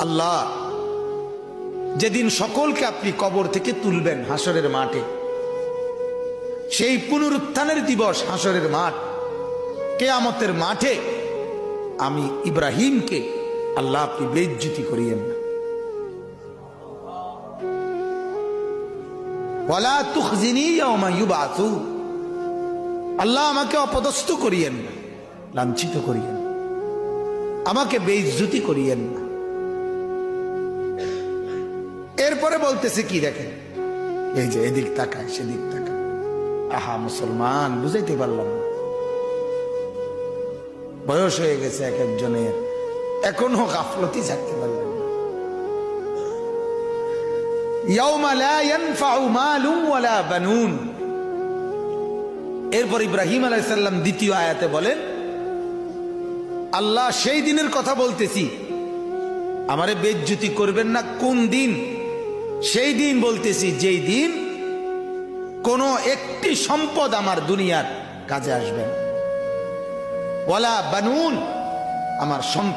আল্লাহ যেদিন সকলকে আপনি কবর থেকে তুলবেন হাসরের মাঠে, সেই পুনরুত্থানের দিবস, হাসরের মাঠ, কিয়ামতের মাঠে আমি ইব্রাহিমকে আল্লাহ আপনি বেইজ্জতি করিয়েন না। ওয়ালা তুখজিনি ইয়াওমা ইউবআসুন, আল্লাহ আমাকে অপদস্থ করিয়েন না, লাঞ্ছিত করিয়েন না, আমাকে বেইজ্জতি করিয়েন না। এরপরে বলতেছে কি দেখেন, এই যে এদিক তাকায় সেদিক তাকায়। আহা মুসলমান, বুঝাইতে পারলাম না। বয়স হয়ে গেছে এক একজনের, এখনো গাফলতি থাকতে পারলেন না। ইয়াউমা লা ইয়ানফাউ মালুন ওয়ালা বানুন। এরপর ইব্রাহিম আলাইহিস সালাম দ্বিতীয় আয়াতে বলেন, আল্লাহ সেই দিনের কথা বলতেছি, আমারে বেইজ্জতি করবেন না। কোন দিন? সেই দিন বলতেছি যেই দিন কোন একটি সম্পদ আমার দুনিয়ার কাজে আসবে না। ওয়ালা বানুন, আমার